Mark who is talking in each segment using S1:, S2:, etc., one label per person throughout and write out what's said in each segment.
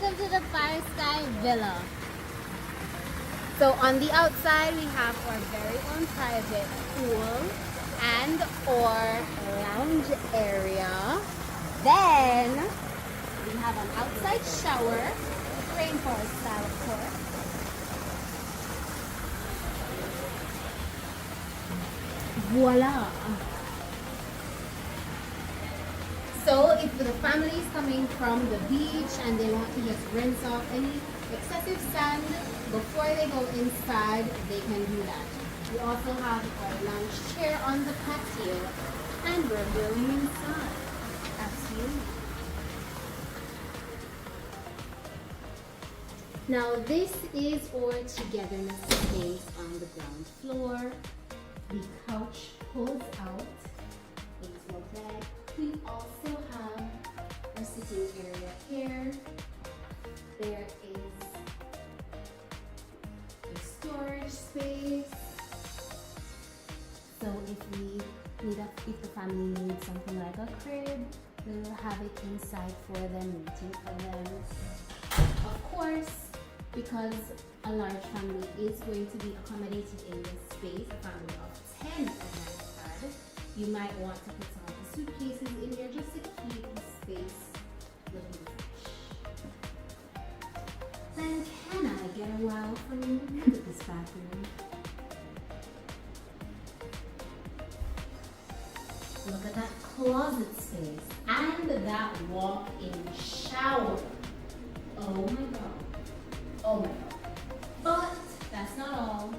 S1: Welcome to the Firesky Villa. So on the outside we have our very own private pool and or lounge area. Then we have an outside shower, rainforest style of course. Voila! So if the family is coming from the beach and they want to just rinse off any excessive sand before they go inside, they can do that. We also have our lounge chair on the patio and we're grilling inside. Absolutely. Now this is our togetherness space on the ground floor. The couch pulls out into a bed. We also have our sitting area here. There is a storage space. So if the family needs something like a crib, we'll have it inside for them, waiting for them. Of course, because a large family is going to be accommodated in this space, a family of 10 at that, you might want to put some of the suitcases in there just to keep the space looking fresh. Then can I get a wow from you? Look at this bathroom. Look at that closet space and that walk-in shower. Oh my god. Oh my god. But that's not all.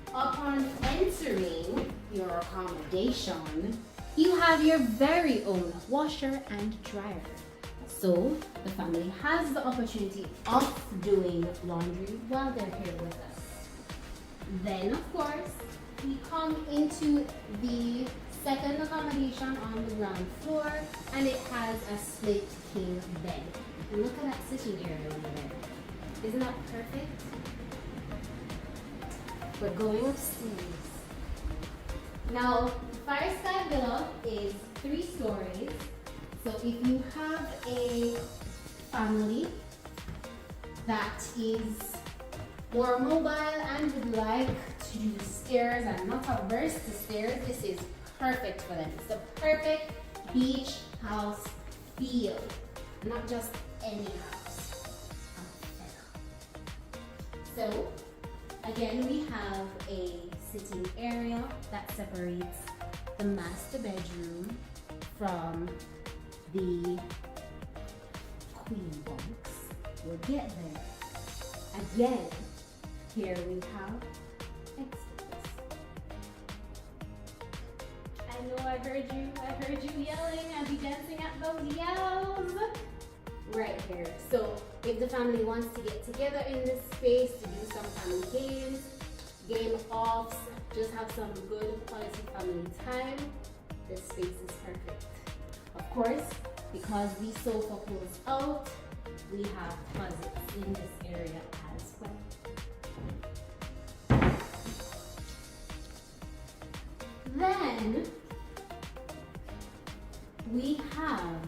S1: Upon entering your accommodation, you have your very own washer and dryer. So the family has the opportunity of doing laundry while they're here with us. Then of course, we come into the second accommodation on the ground floor and it has a split king bed. And look at that sitting area over there. Isn't that perfect? We're going upstairs. Now, Firesky Villa is 3 stories. So if you have a family that is more mobile and would like to do stairs and not averse to stairs, this is perfect for them. It's the perfect beach house feel, not just any house. So, again, we have a sitting area that separates the master bedroom from the queen bunks. We'll get there. Again, here we have extras. I know I heard you yelling. I'll be dancing at those yells. Right here. So if the family wants to get together in this space to do some family games, game offs, just have some good quality family time, this space is perfect. Of course, because the sofa pulls out, we have closets in this area as well. Then we have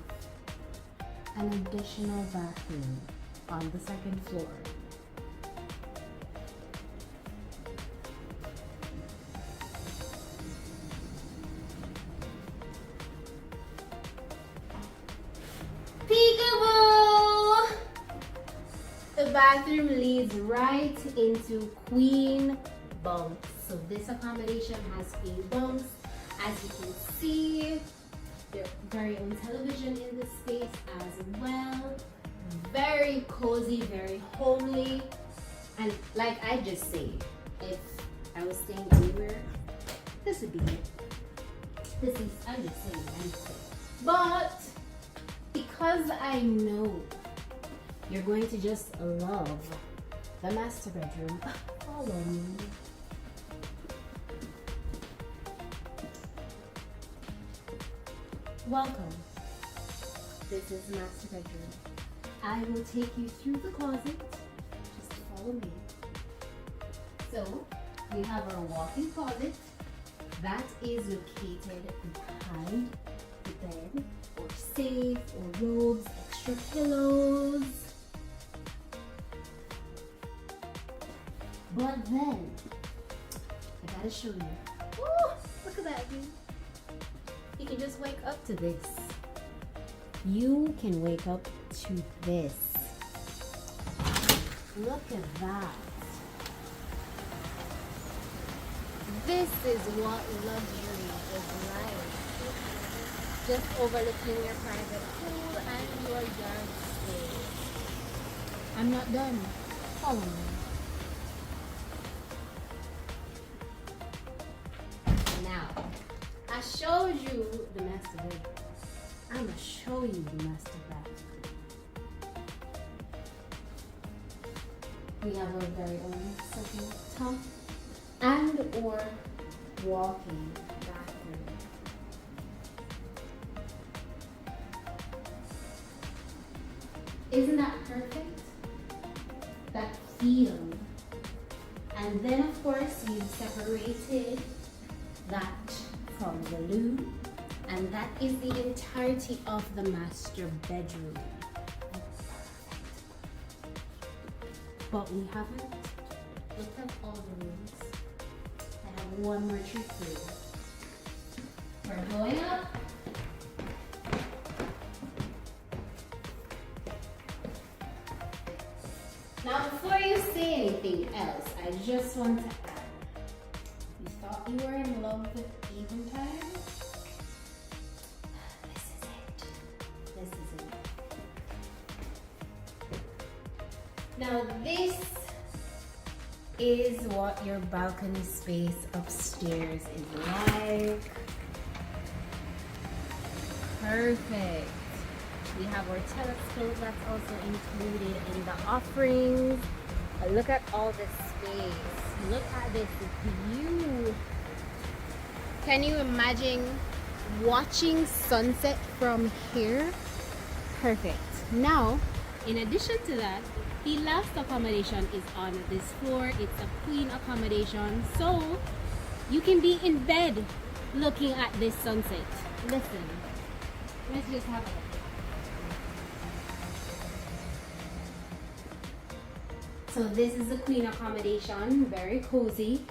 S1: an additional bathroom on the second floor. Peekaboo! The bathroom leads right into Queen Bunk. So this accommodation has Queen Bunks. As you can see, their very own television in this space as well. Very cozy, very homely. And like I just said, if I was staying anywhere, this would be it. This is, I'm just saying. But because I know you're going to just love the master bedroom, follow me. Welcome. This is the master bedroom. I will take you through the closet. Just follow me. So, we have our walk-in closet that is located behind the bed, or safe, or robes, extra pillows. But then, I gotta show you. Ooh, look at that view. You can just wake up to this. You can wake up to this. Look at that. This is what luxury is like. Just overlooking your private pool and your yard space. I'm not done. Follow me. Now, I showed you the master bedroom. I'm gonna show you the master bathroom. We have our very own second tub and or walk-in bathroom. Isn't that perfect? That feel. And then of course you separated that from the loo, and that is the entirety of the master bedroom. But we haven't looked at all the rooms. I have one more trick for you. We're going up. Now before you say anything else, I just want to add. You thought you were in love with Eventide? This is it. This is it. Now this is what your balcony space upstairs is like. Perfect. We have our telescope that's also included in the offerings. But look at all this space. Look at this view. Can you imagine watching sunset from here? Perfect. Now, in addition to that, the last accommodation is on this floor. It's a queen accommodation, so you can be in bed looking at this sunset. Listen, let's just have a look. So this is the queen accommodation, very cozy.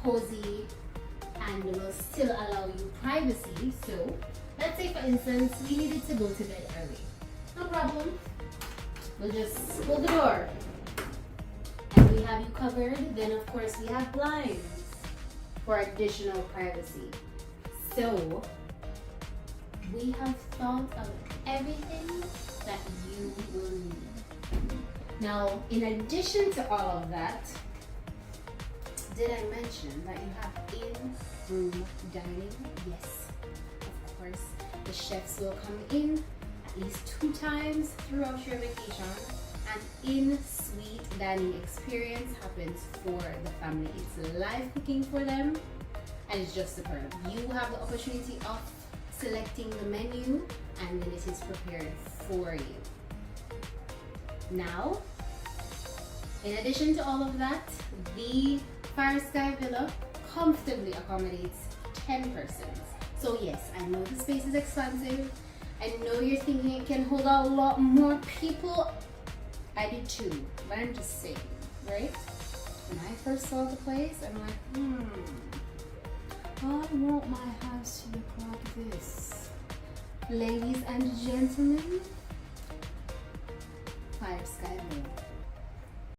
S1: Cozy and will still allow you privacy. So let's say for instance we needed to go to bed early. No problem. We'll just hold the door. And we have you covered. Then of course we have blinds for additional privacy. So we have thought of everything that you will need. Now, in addition to all of that, did I mention that you have in-room dining? Yes, of course. The chefs will come in at least 2 times throughout your vacation, and in-suite dining experience happens for the family. It's live cooking for them, and it's just superb. You have the opportunity of selecting the menu, and then it is prepared for you. Now, in addition to all of that, the Firesky Villa comfortably accommodates 10 persons. So yes, I know the space is expansive. I know you're thinking it can hold a lot more people. I did too, but I'm just saying, right? When I first saw the place, I'm like, I want my house to look like this. Ladies and gentlemen, Firesky Villa.